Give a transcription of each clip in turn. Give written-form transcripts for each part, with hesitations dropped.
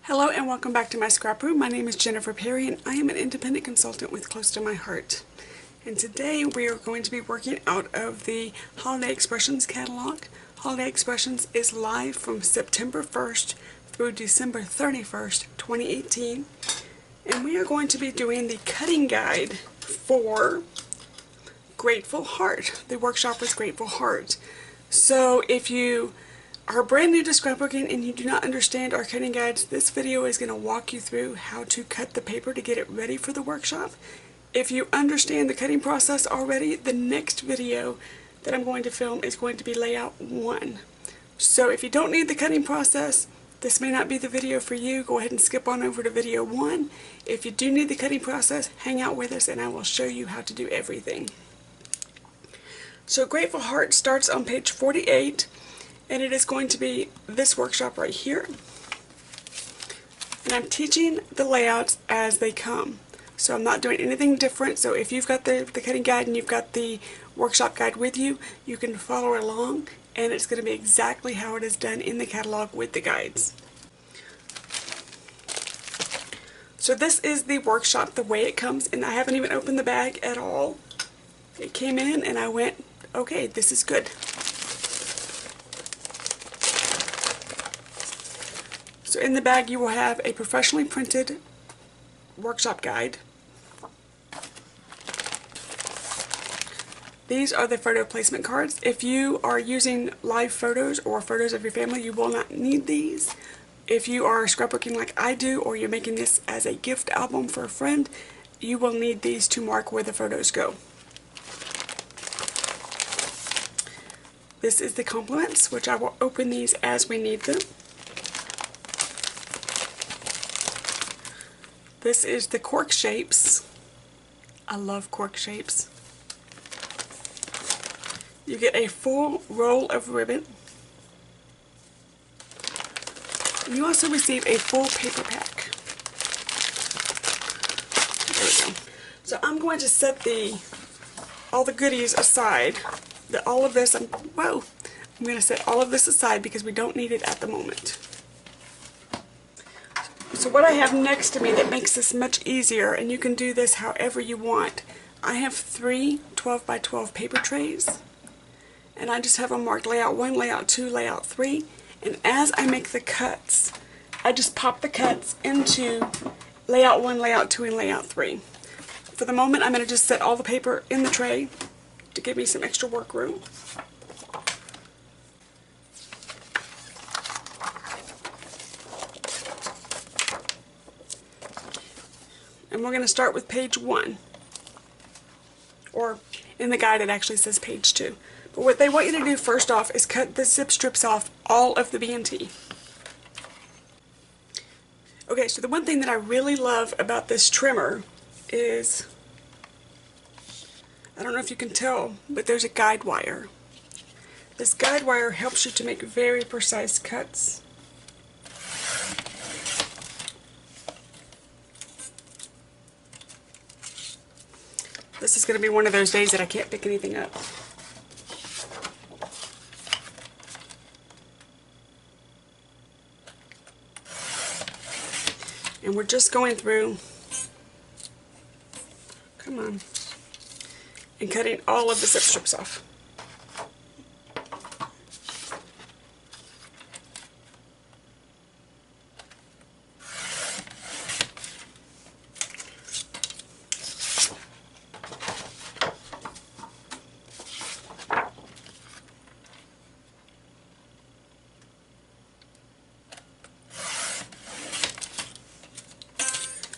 Hello and welcome back to my scraproom. My name is Jennifer Perry and I am an independent consultant with Close to My Heart. And today we are going to be working out of the Holiday Expressions catalog. Holiday Expressions is live from September 1st through December 31st, 2018. And we are going to be doing the cutting guide for Grateful Heart. The workshop was Grateful Heart. So if you are brand new to scrapbooking and you do not understand our cutting guides, this video is going to walk you through how to cut the paper to get it ready for the workshop. If you understand the cutting process already, the next video that I'm going to film is going to be layout 1. So if you don't need the cutting process, this may not be the video for you. Go ahead and skip on over to video 1. If you do need the cutting process, hang out with us and I will show you how to do everything. So Grateful Heart starts on page 48. And it is going to be this workshop right here. And I'm teaching the layouts as they come. So I'm not doing anything different. So if you've got the cutting guide and you've got the workshop guide with you, you can follow along. And it's going to be exactly how it is done in the catalog with the guides. So this is the workshop the way it comes. And I haven't even opened the bag at all. It came in and I went, okay, this is good. So in the bag you will have a professionally printed workshop guide. These are the photo placement cards. If you are using live photos or photos of your family, you will not need these. If you are scrapbooking like I do, or you're making this as a gift album for a friend, you will need these to mark where the photos go. This is the compliments, which I will open these as we need them. This is the cork shapes. I love cork shapes. You get a full roll of ribbon. You also receive a full paper pack. There we go. So I'm going to set all the goodies aside. I'm going to set all of this aside because we don't need it at the moment. So what I have next to me that makes this much easier, and you can do this however you want, I have 3 12 by 12 paper trays, and I just have them marked layout 1, layout 2, layout 3, and as I make the cuts, I just pop the cuts into layout 1, layout 2, and layout 3. For the moment, I'm going to just set all the paper in the tray to give me some extra work room. And we're going to start with page 1. Or in the guide it actually says page 2. But what they want you to do first off is cut the zip strips off all of the B&T. Okay, so the one thing that I really love about this trimmer is, I don't know if you can tell, but there's a guide wire. This guide wire helps you to make very precise cuts. This is going to be one of those days that I can't pick anything up. And we're just going through, come on, and cutting all of the zip strips off.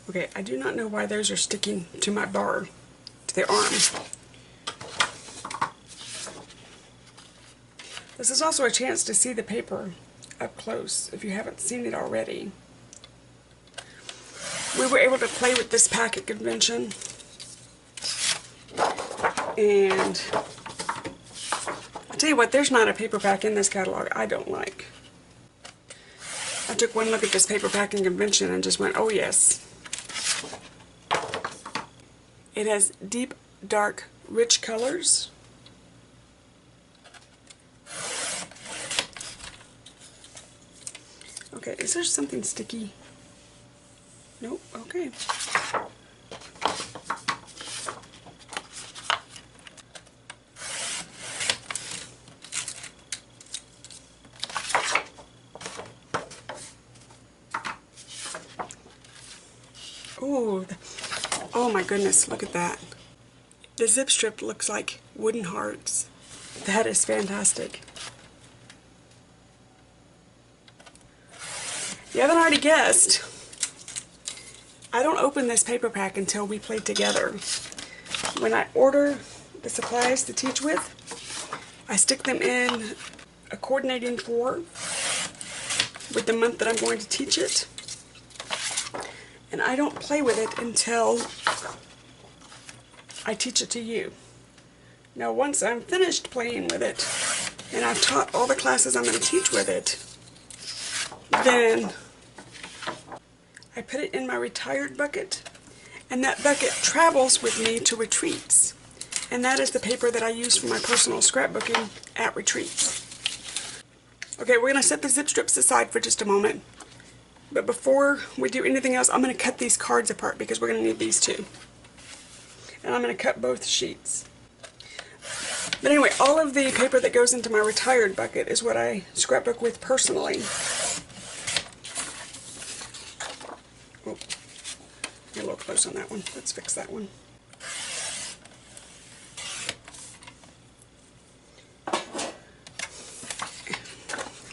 Okay, I do not know why those are sticking to my bar, to the arm. This is also a chance to see the paper up close, if you haven't seen it already. We were able to play with this pack at convention, and I'll tell you what, there's not a paper pack in this catalog I don't like. I took one look at this paper pack in convention and just went, oh yes. It has deep, dark, rich colors. Okay, is there something sticky? Nope, okay. Ooh, oh my goodness, look at that. The zip strip looks like wooden hearts. That is fantastic. You haven't already guessed, I don't open this paper pack until we play together. When I order the supplies to teach with, I stick them in a coordinating drawer with the month that I'm going to teach it. And I don't play with it until I teach it to you. Now once I'm finished playing with it, and I've taught all the classes I'm going to teach with it, then I put it in my retired bucket, and that bucket travels with me to retreats. And that is the paper that I use for my personal scrapbooking at retreats. Okay, we're going to set the zip strips aside for just a moment. But before we do anything else, I'm going to cut these cards apart because we're going to need these too. And I'm going to cut both sheets. But anyway, all of the paper that goes into my retired bucket is what I scrapbook with personally. Oh, you're a little close on that one. Let's fix that one.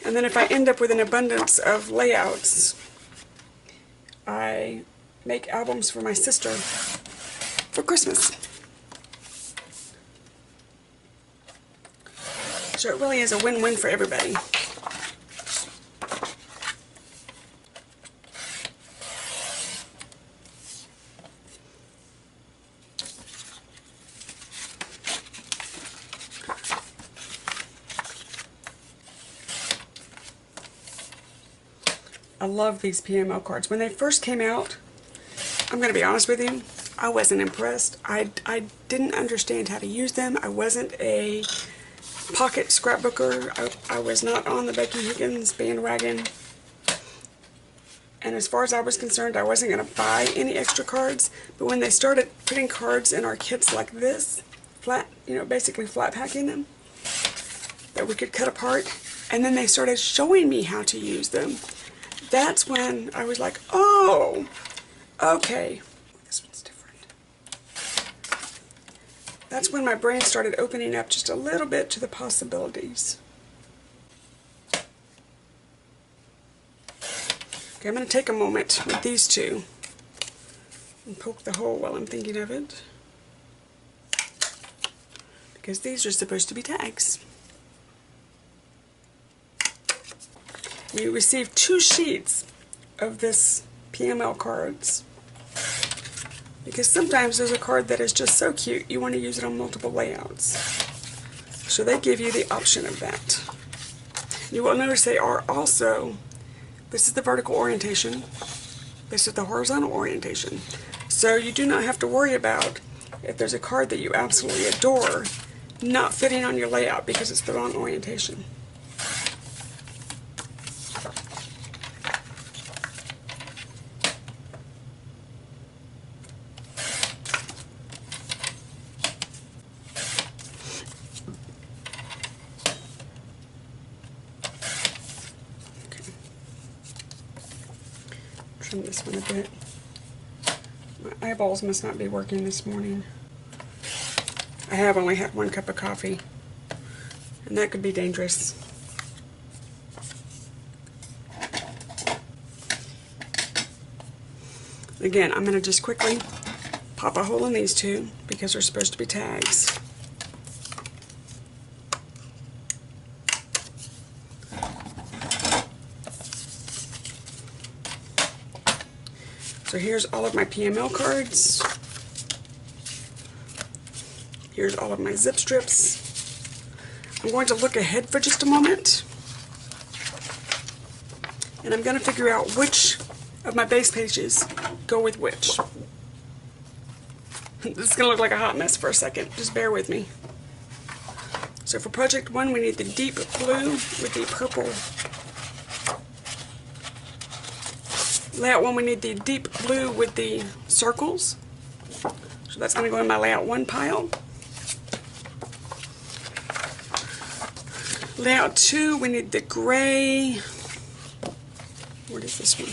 And then if I end up with an abundance of layouts, I make albums for my sister for Christmas. So it really is a win-win for everybody. I love these PML cards. When they first came out, I'm going to be honest with you, I wasn't impressed. I didn't understand how to use them. I wasn't a pocket scrapbooker. I was not on the Becky Higgins bandwagon. And as far as I was concerned, I wasn't going to buy any extra cards. But when they started putting cards in our kits like this, flat, basically flat packing them, that we could cut apart, and then they started showing me how to use them, that's when I was like, oh, okay. This one's different. That's when my brain started opening up just a little bit to the possibilities. Okay, I'm going to take a moment with these two and poke the hole while I'm thinking of it, because these are supposed to be tags. We received 2 sheets of this PML cards because sometimes there's a card that is just so cute you want to use it on multiple layouts. So they give you the option of that. You will notice they are also, this is the vertical orientation, this is the horizontal orientation. So you do not have to worry about if there's a card that you absolutely adore not fitting on your layout because it's the wrong orientation. Trim this one a bit. My eyeballs must not be working this morning. I have only had 1 cup of coffee, and that could be dangerous. Again, I'm going to just quickly pop a hole in these 2 because they're supposed to be tags. So here's all of my PML cards. Here's all of my zip strips. I'm going to look ahead for just a moment, and I'm going to figure out which of my base pages go with which. This is going to look like a hot mess for a second. Just bear with me. So for project 1, we need the deep blue with the purple Layout 1, we need the deep blue with the circles. So that's going to go in my layout 1 pile. Layout 2, we need the gray. What is this one?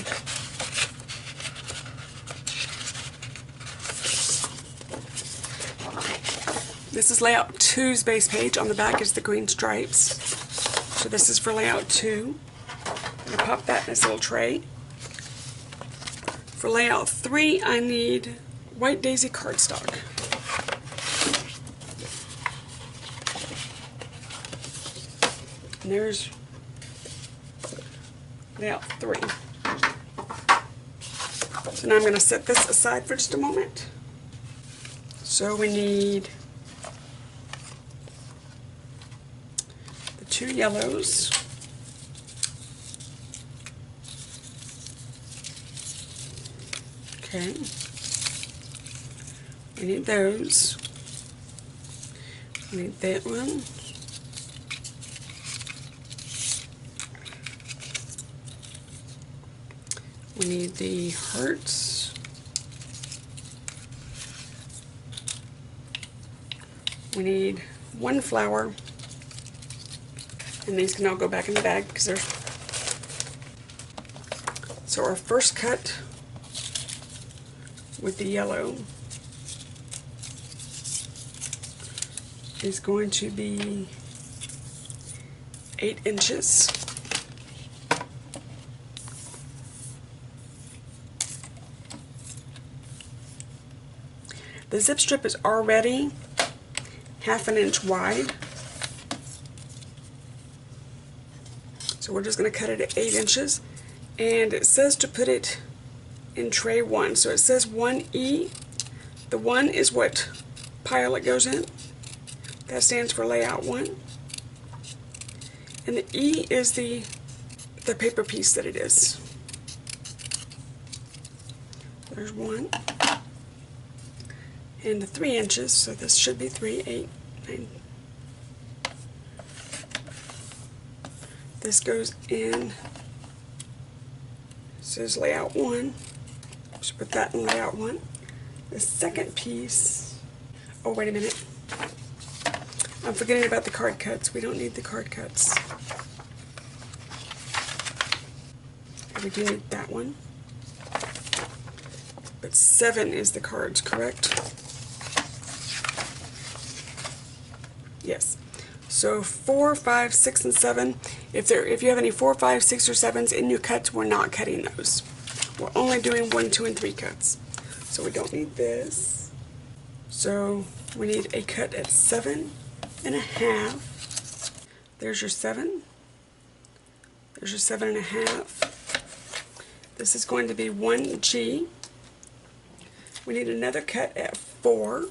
This is layout 2's base page. On the back is the green stripes. So this is for layout 2. I'm going to pop that in this little tray. For layout 3, I need white daisy cardstock. And there's layout 3. So now I'm going to set this aside for just a moment. So we need the 2 yellows. Okay. We need those. We need that one. We need the hearts. We need 1 flower. And these can all go back in the bag because they're... So our first cut with the yellow is going to be 8 inches. The zip strip is already 1/2 inch wide, so we're just going to cut it at 8 inches, and it says to put it in tray 1, so it says 1E. The 1 is what pile it goes in. That stands for layout 1, and the E is the paper piece that it is. There's 1. And the 3 inches, so this should be 3, 8, 9. This goes in, says layout 1, so put that in layout 1. The second piece, oh wait a minute, I'm forgetting about the card cuts. We don't need the card cuts. We do need that one. But 7 is the cards, correct? Yes. So 4, 5, 6, and 7. If you have any 4, 5, 6, or 7s in your cuts, we're not cutting those. We're only doing 1, 2, and 3 cuts. So we don't need this. So we need a cut at 7.5. There's your 7. There's your 7.5. This is going to be 1G. We need another cut at 4.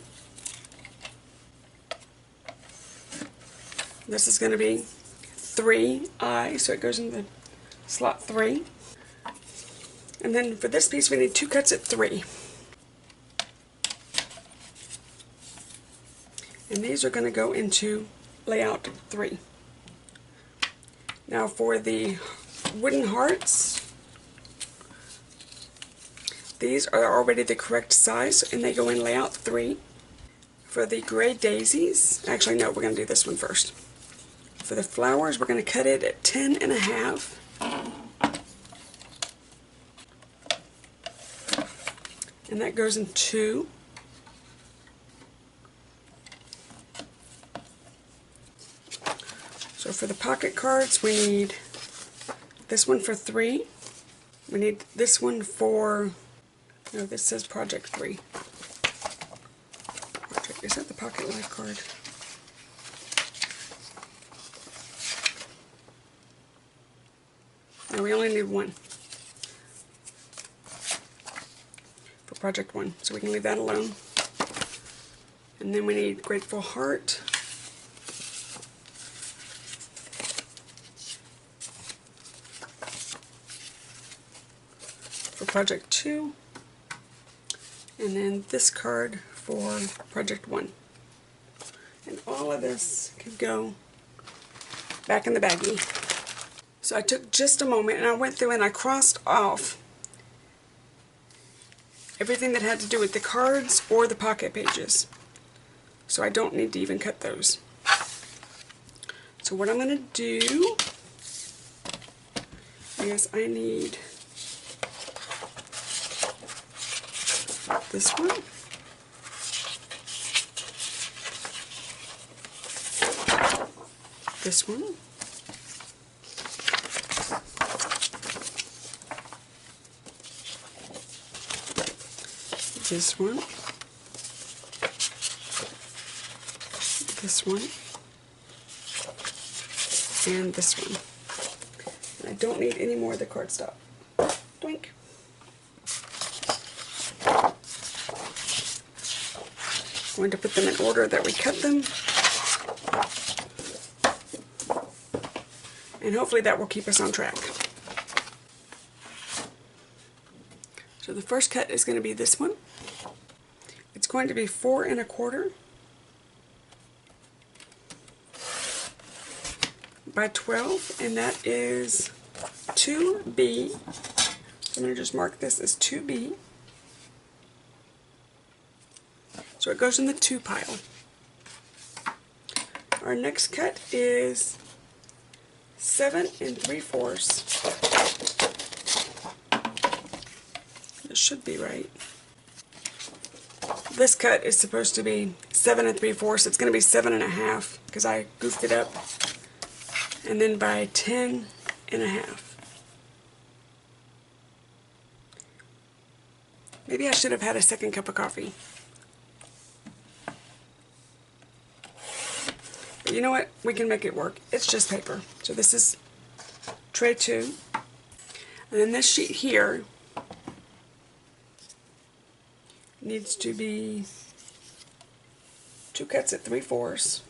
This is going to be 3I, so it goes in the slot 3. And then for this piece we need 2 cuts at 3. And these are going to go into layout 3. Now for the wooden hearts, these are already the correct size and they go in layout 3. For the gray daisies, actually no, we're going to do this one first. For the flowers, we're going to cut it at 10.5. And that goes in 2. So for the pocket cards, we need this one for 3. We need this one for, no, this says Project 3. Is that the pocket life card? No, we only need 1 for Project 1, so we can leave that alone. And then we need Grateful Heart. For Project 2. And then this card for Project 1. And all of this could go back in the baggie. So I took just a moment and I went through and I crossed off everything that had to do with the cards or the pocket pages. So I don't need to even cut those. So what I'm going to do is I need this one, this one, this one, this one, and this one. And I don't need any more of the cardstock. Doink. I'm going to put them in order that we cut them. And hopefully that will keep us on track. So the first cut is going to be this one. It's going to be 4 1/4 by 12, and that is 2B. So I'm going to just mark this as 2B. So it goes in the 2 pile. Our next cut is 7 3/4. It should be right. This cut is supposed to be 7 3/4. It's going to be 7 1/2 because I goofed it up. And then by 10 1/2. Maybe I should have had a second cup of coffee. But you know what? We can make it work. It's just paper. So this is tray 2. And then this sheet here needs to be 2 cuts at 3/4.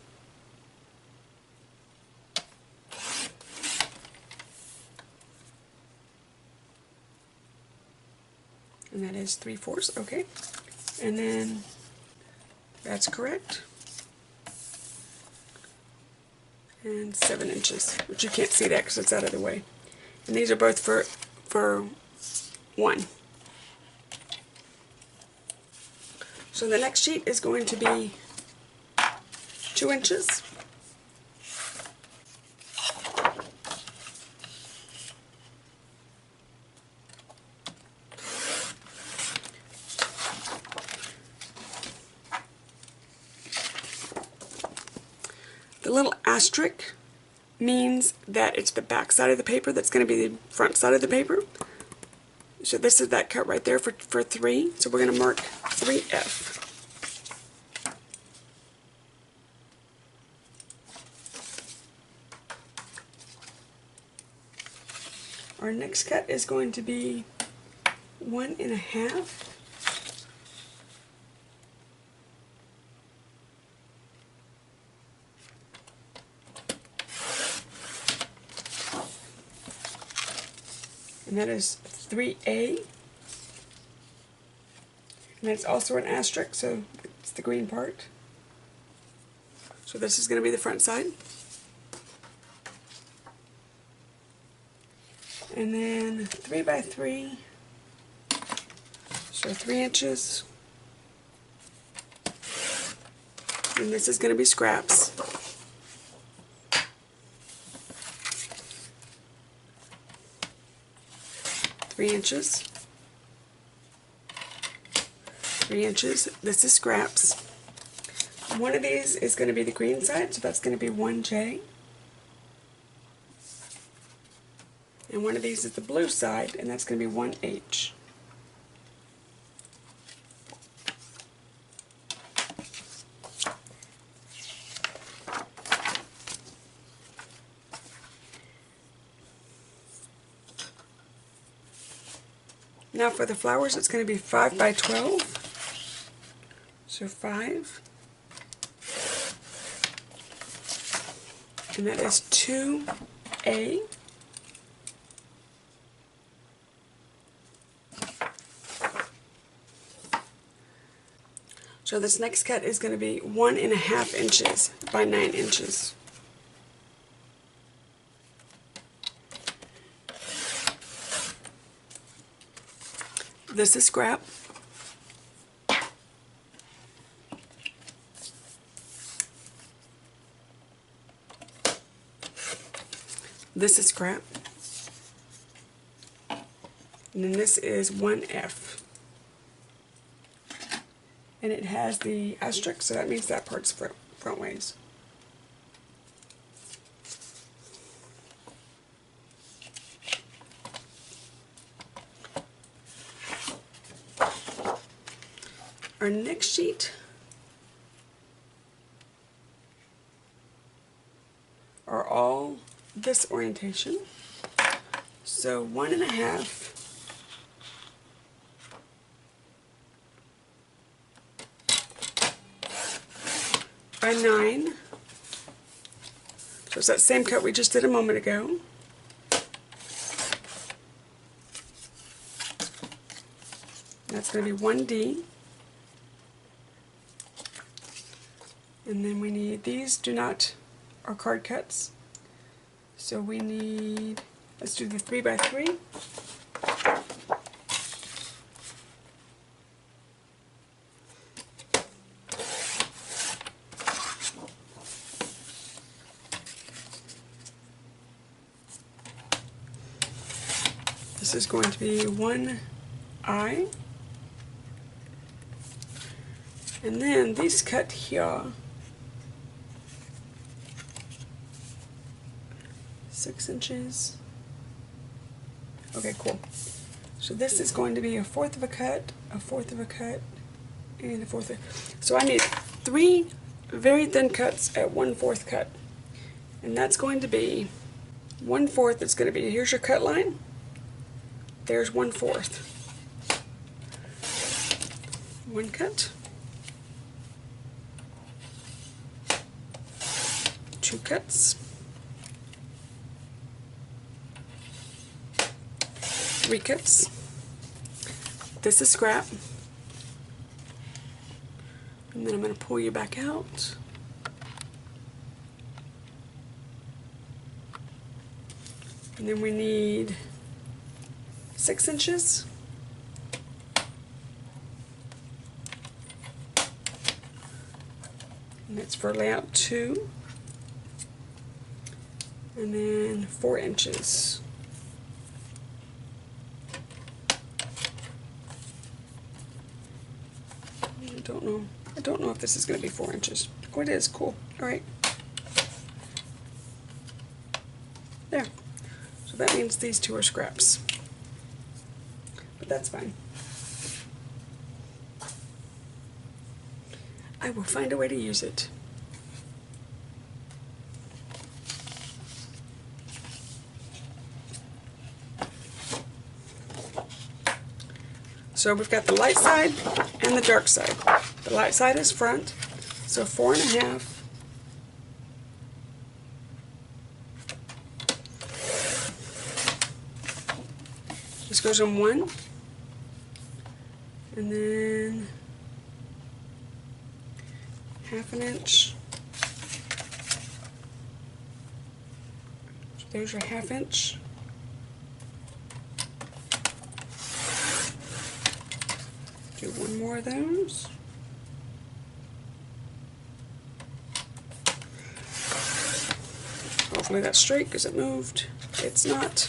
And that is 3/4, okay. And then that's correct. And 7 inches, but you can't see that because it's out of the way. And these are both for 1. So the next sheet is going to be 2 inches. The little asterisk means that it's the back side of the paper that's going to be the front side of the paper. So this is that cut right there for 3. So we're going to mark 3F. Our next cut is going to be 1 1/2. And that is 3A. And that's also an asterisk, so it's the green part. So this is going to be the front side. And then 3 by 3, so 3 inches. And this is going to be scraps. 3 inches, 3 inches. This is scraps. One of these is going to be the green side, so that's going to be 1J. And one of these is the blue side, and that's going to be 1H. Now for the flowers, it's going to be 5 by 12. So 5. And that is 2A. So this next cut is going to be 1 1/2 inches by 9 inches. This is scrap. This is scrap. And then this is 1F. And it has the asterisk, so that means that part's front ways. Our next sheet are all this orientation. So 1.5 by 9. So it's that same cut we just did a moment ago. That's going to be 1D. And then we need, these are card cuts. So we need, let's do the 3 by 3. This is going to be 1I. And then these cut here 6 inches. Okay, cool. So this is going to be 1/4 of a cut, 1/4 of a cut, and 1/4. So I need 3 very thin cuts at 1/4 cut. And that's going to be 1/4. It's going to be, here's your cut line. There's 1/4. 1 cut. 2 cuts. 3 cuts. This is scrap. And then I'm going to pull you back out. And then we need 6 inches. And that's for layout 2. And then 4 inches. I don't know if this is going to be 4 inches. Oh, it is. Cool. Alright. There. So that means these two are scraps. But that's fine. I will find a way to use it. So we've got the light side and the dark side. The light side is front, so 4.5. This goes on 1, and then 1/2 inch. So there's your 1/2 inch. Do one more of those. Hopefully that's straight because it moved. It's not.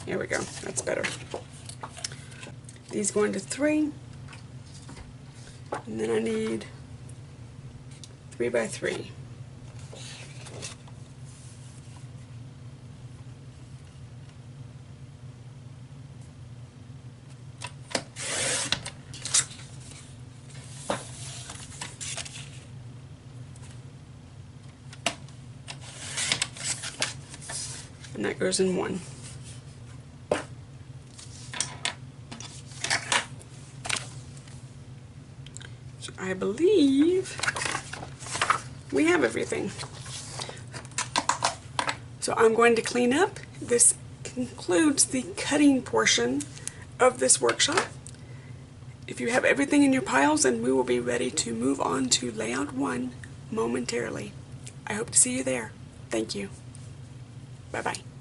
There we go, that's better. These go into 3, and then I need 3 by 3. And that goes in 1. I believe we have everything. So I'm going to clean up. This concludes the cutting portion of this workshop. If you have everything in your piles, then we will be ready to move on to layout 1 momentarily. I hope to see you there. Thank you. Bye-bye.